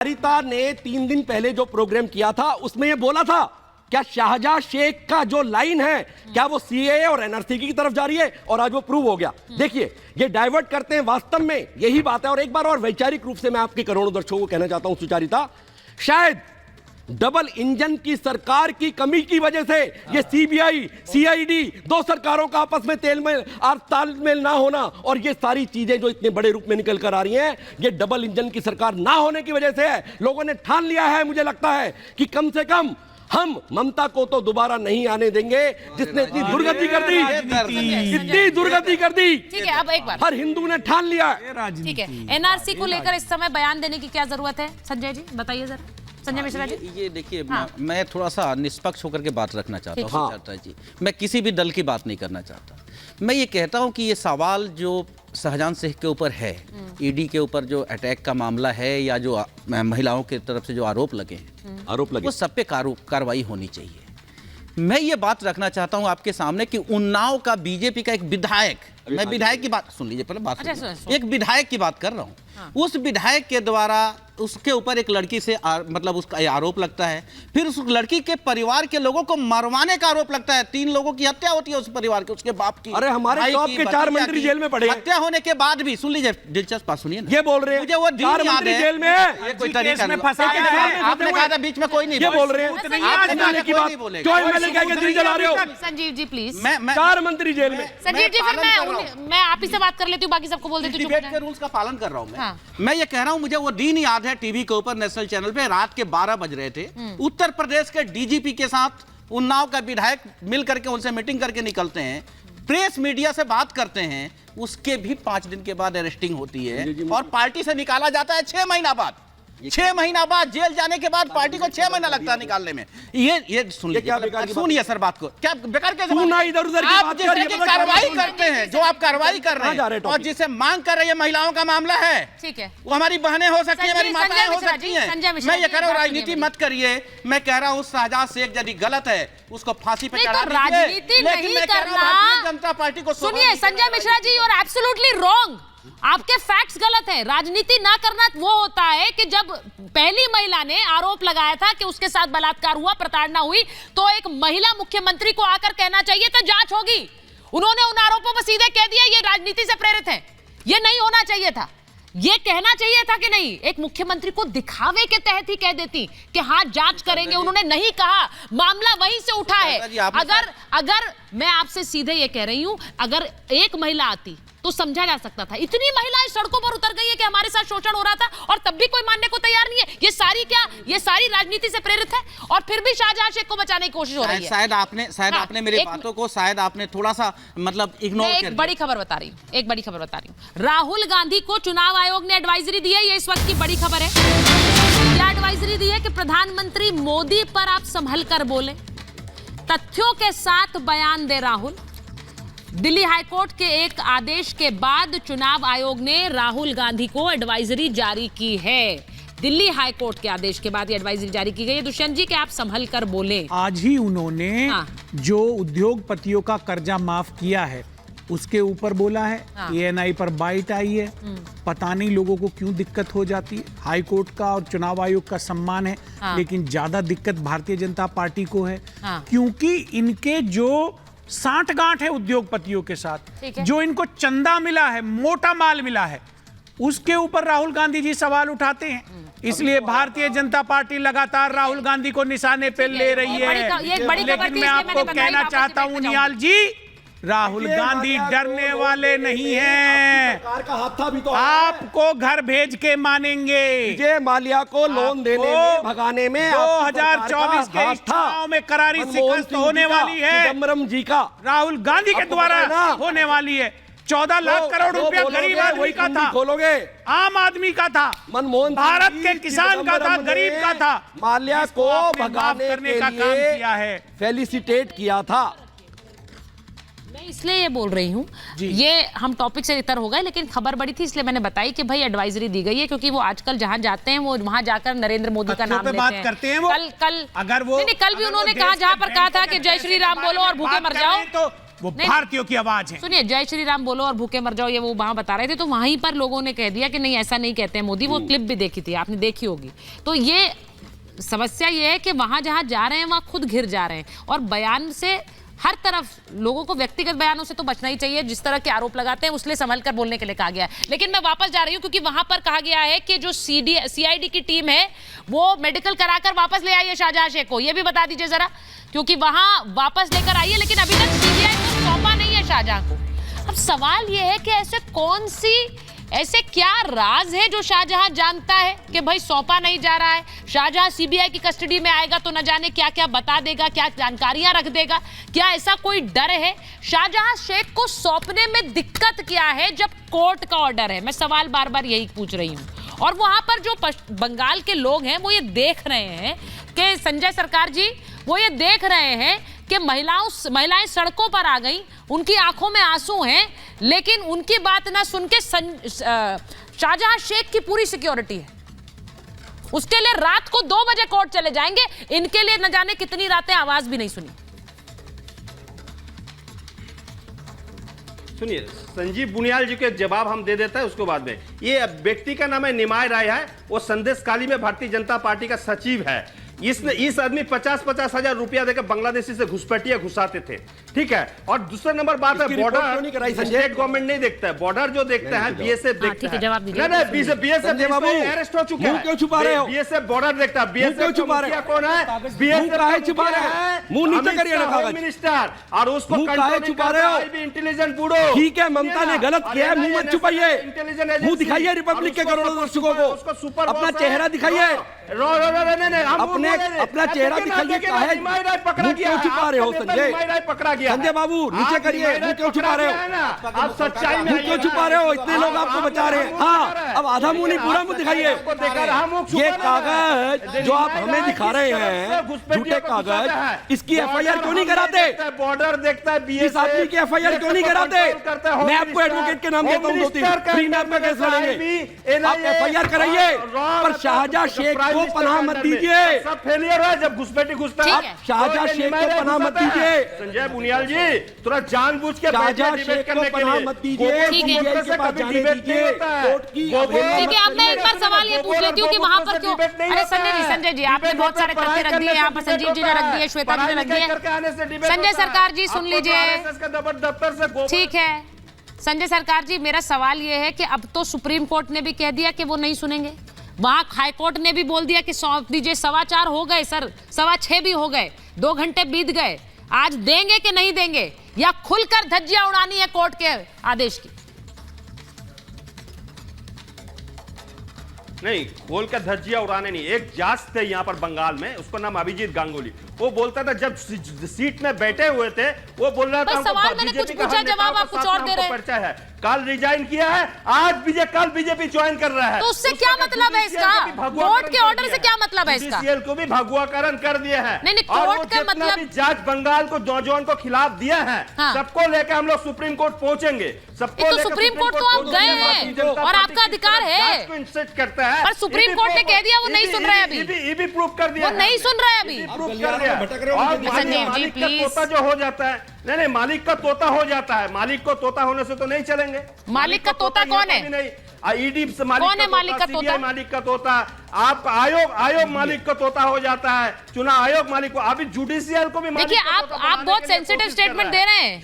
सरिता ने 3 दिन पहले जो प्रोग्राम किया था उसमें यह बोला था, क्या शाहजहां शेख का जो लाइन है क्या वो सीएए और एनआरसी की तरफ जा रही है, और आज वो प्रूव हो गया। देखिए ये डाइवर्ट करते हैं, वास्तव में यही बात है। और एक बार और वैचारिक रूप से मैं आपके करोड़ों दर्शकों को कहना चाहता हूं सुचारिता, शायद डबल इंजन की सरकार की कमी की वजह से ये सीबीआई सीआईडी दो सरकारों का आपस में तालमेल ना होना और ये सारी चीजें जो इतने बड़े रूप में निकल कर आ रही हैं, ये डबल इंजन की सरकार ना होने की वजह से है। लोगों ने ठान लिया है, मुझे लगता है कि कम से कम हम ममता को तो दोबारा नहीं आने देंगे जिसने इतनी दुर्गति कर दी, इतनी दुर्गति कर दी। ठीक है, अब एक बार हर हिंदू ने ठान लिया। ठीक है, एनआरसी को लेकर इस समय बयान देने की क्या जरूरत है? संजय जी बताइए जरा। संजय मिश्रा जी, ये देखिए, मैं थोड़ा सा निष्पक्ष होकर के बात रखना चाहता हूँ सुचारिता जी। मैं किसी भी दल की बात नहीं करना चाहता। मैं ये कहता हूँ कि ये सवाल जो शाहजहां शेख के ऊपर है, ईडी के ऊपर जो अटैक का मामला है या जो महिलाओं की तरफ से जो आरोप लगे वो सब पे कार्रवाई होनी चाहिए। मैं ये बात रखना चाहता हूँ आपके सामने कि उन्नाव का बीजेपी का एक विधायक, मैं विधायक की बात सुन लीजिए पहले, बात सुनिए। एक विधायक की बात कर रहा हूँ। उस विधायक के द्वारा उसके ऊपर एक लड़की से मतलब उसका आरोप लगता है, फिर उस लड़की के परिवार के लोगों को मरवाने का आरोप लगता है। 3 लोगों की हत्या होती है उस परिवार के, उसके बाप की। अरे हमारे टॉप के 4 मंत्री जेल में पड़े हैं। हत्या होने के बाद भी, सुन लीजिए, दिलचस्प बात सुनिए ना। ये बोल रहे हैं मुझे वो 4 मंत्री जेल में है, कोई तरीका नहीं। आपने कहा था बीच में कोई नहीं, ये बोल रहे हैं क्यों एमएलए कह के दिल जला रहे हो? संजीव जी प्लीज। 4 मंत्री जेल में। संजीव जी फिर मैं आप ही से बात कर लेती हूँ, बाकी सबको बोल देती हूँ। डिबेट के रूल्स का पालन कर रहा हूँ मैं ये कह रहा हूँ, मुझे वो दिन याद है, टीवी के ऊपर नेशनल चैनल पे रात के 12 बज रहे थे। उत्तर प्रदेश के डीजीपी के साथ उन्नाव का विधायक मिल करके उनसे मीटिंग करके निकलते हैं, प्रेस मीडिया से बात करते हैं, उसके भी 5 दिन के बाद अरेस्टिंग होती है और पार्टी से निकाला जाता है 6 महीना बाद। 6 महीना बाद जेल जाने के बाद पार्टी को 6 महीना लगता है निकालने में। ये सुन लीजिए, सुनिए सर बात को, क्या बेकार के इधर उधर आप जैसे कार्रवाई करते हैं, जो आप कार्रवाई कर रहे हैं और जिसे मांग कर रही है महिलाओं का मामला है, ठीक है, वो हमारी बहनें हो सकती है, हमारी माताएं हो सकती हैं। मैं ये कह रहा हूँ राजनीति मत करिए। मैं कह रहा हूँ शाहजहां शेख यदि गलत है उसको फांसी पे चढ़ा दीजिए, राजनीति नहीं करना। भारतीय जनता पार्टी को सुनिए संजय मिश्रा जी, और एब्सोल्युटली रॉन्ग, आपके फैक्ट्स गलत हैं। राजनीति ना करना वो होता है कि जब पहली महिला ने आरोप लगाया था कि उसके साथ बलात्कार हुआ, प्रताड़ना हुई, तो एक महिला मुख्यमंत्री को आकर कहना चाहिए था जांच होगी। उन्होंने उन आरोपों पर सीधे कह दिया ये राजनीति से प्रेरित है। ये नहीं होना चाहिए था, ये कहना चाहिए था कि नहीं, एक मुख्यमंत्री को दिखावे के तहत ही कह देती कि हाँ जांच करेंगे। उन्होंने नहीं कहा, मामला वहीं से उठा है। अगर मैं आपसे सीधे ये कह रही हूं, अगर एक महिला आती तो समझा जा सकता था। इतनी महिलाएं सड़कों पर उतर गई है कि हमारे साथ शोषण हो रहा था और तब भी कोई मानने को तैयार नहीं है। ये सारी राजनीति से प्रेरित है और फिर भी शाहजहां शेख को बचाने की कोशिश हो रही है। शायद आपने मेरी बातों को थोड़ा सा मतलब इग्नोर कर। एक बड़ी खबर बता रही हूँ, राहुल गांधी को चुनाव आयोग ने एडवाइजरी दी है। ये इस वक्त की बड़ी खबर है। क्या एडवाइजरी दी है कि प्रधानमंत्री मोदी पर आप संभल कर बोले, तथ्यों के साथ बयान दे राहुल। दिल्ली हाईकोर्ट के एक आदेश के बाद चुनाव आयोग ने राहुल गांधी को एडवाइजरी जारी की है। दिल्ली हाईकोर्ट के आदेश के बाद ये एडवाइजरी जारी की गई है। दुष्यंत जी, कि आप संभल कर बोले। आज ही उन्होंने जो उद्योगपतियों का कर्जा माफ किया है उसके ऊपर बोला है। एएनआई पर बाइट आई है। पता नहीं लोगों को क्यों दिक्कत हो जाती है। हाईकोर्ट का और चुनाव आयोग का सम्मान है, लेकिन ज्यादा दिक्कत भारतीय जनता पार्टी को है, क्योंकि इनके जो सांठगांठ है उद्योगपतियों के साथ, जो इनको चंदा मिला है, मोटा माल मिला है, उसके ऊपर राहुल गांधी जी सवाल उठाते हैं। इसलिए भारतीय जनता पार्टी लगातार राहुल गांधी को निशाने पे ले रही है। लेकिन मैं आपको कहना चाहता हूं निहाल जी, राहुल गांधी डरने वाले नहीं हैं। सरकार का हाथ था भी तो आपको घर भेज के मानेंगे। विजय माल्या को लोन देने में, भगाने में 2024 के चुनाव में करारी शिकस्त होने वाली है। चिदम्बरम जी का राहुल गांधी के द्वारा होने वाली है। 14 लाख करोड़ रुपया गरीब आदमी का था, खोलोगे, आम आदमी का था, मनमोहन भारत के किसान का था, गरीब का था। माल्या को भगाने करने का काम किया है, फेलिसिटेट किया था। मैं इसलिए ये बोल रही हूँ, ये हम टॉपिक से इतर हो गए, लेकिन खबर बड़ी थी इसलिए मैंने बताई कि भाई एडवाइजरी दी गई है, क्योंकि वो आजकल जहां जाते हैं वो वहां जाकर नरेंद्र मोदी का नाम लेते हैं। वो कल अगर वो कल भी उन्होंने कहा, जहां पर कहा था कि जय श्री राम बोलो और भूखे मर जाओ, वो नहीं, भारतीयों की आवाज है। सुनिए, जय श्री राम बोलो और भूखे मर जाओ, ये वो वहां बता रहे थे, तो वहीं पर लोगों ने कह दिया कि नहीं ऐसा नहीं कहते हैं मोदी। वो क्लिप भी देखी थी, आपने देखी होगी। तो ये समस्या ये है कि वहां जहां जा रहे हैं वहां खुद घिर जा रहे हैं, और बयान से हर तरफ लोगों को व्यक्तिगत बयानों से तो बचना ही चाहिए, जिस तरह के आरोप लगाते हैं उसलिए संभल कर बोलने के लिए कहा गया है। लेकिन मैं वापस जा रही हूं, क्योंकि वहां पर कहा गया है कि जो सीआईडी की टीम है वो मेडिकल कराकर वापस ले आई है शाहजहां शेख को। ये भी बता दीजिए जरा, क्योंकि वहां वापस लेकर आई है, लेकिन अभी तक सीबीआई को सौंपा नहीं है शाहजहां को। अब सवाल ये है कि ऐसे क्या राज है जो शाहजहां जानता है कि भाई सौंपा नहीं जा रहा है। शाहजहां सीबीआई की कस्टडी में आएगा तो न जाने क्या क्या बता देगा, क्या जानकारियां रख देगा। क्या ऐसा कोई डर है? शाहजहां शेख को सौंपने में दिक्कत क्या है जब कोर्ट का ऑर्डर है? मैं सवाल बार बार यही पूछ रही हूं। और वहां पर जो बंगाल के लोग हैं वो ये देख रहे हैं कि संजय सरकार जी, वो ये देख रहे हैं कि महिलाएं सड़कों पर आ गई, उनकी आंखों में आंसू हैं, लेकिन उनकी बात ना सुन के शाहजहां शेख की पूरी सिक्योरिटी है। उसके लिए रात को 2 बजे कोर्ट चले जाएंगे, इनके लिए न जाने कितनी रातें आवाज भी नहीं सुनी। सुनिए, संजीव बुनियाल जी के जवाब हम दे देते हैं उसके बाद में। ये व्यक्ति का नाम है निमाय राय है, वो संदेशकाली में भारतीय जनता पार्टी का सचिव है। इस आदमी 50-50 हजार रुपया देकर बांग्लादेशी से घुसपैठिया घुसाते थे, ठीक है। और दूसरा नंबर बात है, बॉर्डर स्टेट गवर्नमेंट नहीं देखता है, बॉर्डर जो देखता है बीएसएफ देखता है। जवाब दीजिए। नहीं, बीएसएफ अरेस्ट हो चुका है। क्यों छुपा रहे हो? बीएसएफ बॉर्डर देखता है। बीएसएफ छुपा रहे हो? कौन है? बीएसएफ छुपा रहे हैं। मुंह नीचे करिए ना कागज। मिनिस्टर, और उसको छुपा रहे हो? Intelligence bureau. ठीक है, ममता ने गलत किया है, मुंह मत छुपाइए। मुंह दिखाइए रिपब्लिक के करोड़ों दर्शकों को, अपना चेहरा दिखाइए, अपना चेहरा दिखाइए। क्यों छुपा रहे हो संजय? पकड़ा गया। संजय बाबू नीचे करिए, मुंह क्यों छुपा रहे हो? आप सच्चाई में मुंह क्यों छुपा रहे हो? इतने लोग आपको बचा रहे हैं। हाँ, अब आधा मुंह नहीं, पूरा मुंह दिखाइए। ये कागज जो आप हमें दिखा रहे हैं, झूठे कागज, इसकी एफआईआर क्यों नहीं कराते? बॉर्डर देखता है, इस आदमी की एफआईआर क्यों नहीं कराते? मैं आपको एडवोकेट के नाम देता हूं, 2-3 फ्री में आपका केस लड़ेंगे। आप एफआईआर कराइए, पर शाहजहां शेख को पनाह मत दीजिए। सब फेलियर है जब घुसपैठी घुसता है। शाहजहां शेख को पनाह मत दीजिए। संजय बुनियाल जी, थोड़ा जानबूझ के शाहजहां शेख को पनाह मत दीजिए। सीबीआई के पास जाने दीजिए। कोर्ट की ठीक है, अब मैं एक बार सवाल ये पूछ लेती हूँ कि वहां पर क्यों? अरे संजय जी, आपने बहुत सारे तथ्य रख दिए यहाँ पर, संजीव जी ने रख दिए, श्वेता जी ने रख दिए। संजय सरकार जी सुन लीजिए, ठीक है। संजय सरकार जी, मेरा सवाल ये है कि अब तो सुप्रीम कोर्ट ने भी कह दिया कि वो नहीं सुनेंगे, वहां हाई कोर्ट ने भी बोल दिया कि सौंप दीजिए। 4:15 हो गए सर, 6:15 भी हो गए, 2 घंटे बीत गए। आज देंगे कि नहीं देंगे, या खुलकर धज्जियां उड़ानी है कोर्ट के आदेश की? नहीं, खोल के धज्जियां उड़ाने नहीं। एक जांच थे यहाँ पर बंगाल में, उसका नाम अभिजीत गांगुली, वो बोलता था जब सीट में बैठे हुए थे, वो बोल रहा था सवाल मैंने कुछ पूछा, जवाब आप कुछ और दे रहे हैं। कल रिजाइन किया है, कल बीजेपी ज्वाइन कर रहा है। तो उससे क्या मतलब है इसका? कोर्ट के ऑर्डर से क्या मतलब है इसका? सीएल को भी भगवाकरण कर दिया है। नहीं, कोर्ट का मतलब जज बंगाल को नौजवान को खिलाफ दिया है, सबको लेकर हम लोग सुप्रीम कोर्ट पहुंचेंगे। सबको तो सुप्रीम कोर्ट तो आप गए हैं और आपका अधिकार है, करता है, पर सुप्रीम कोर्ट ने कह दिया वो नहीं सुन रहे। अभी भी प्रूफ कर दिया, वो नहीं सुन रहे अभी। प्रूफ कर दिया। मालिक का तोता जो हो जाता है, नहीं, मालिक का तोता हो जाता है, मालिक को तोता होने से तो नहीं चलेंगे। मालिक का तोता कौन है? ईडी से कौन है मालिक का तोता? मालिक का तोता आप आयोग मालिक का तोता हो जाता है, चुनाव आयोग मालिक को। अभी जुडिशियल को भी देखिए, आप बहुत सेंसिटिव स्टेटमेंट दे रहे हैं।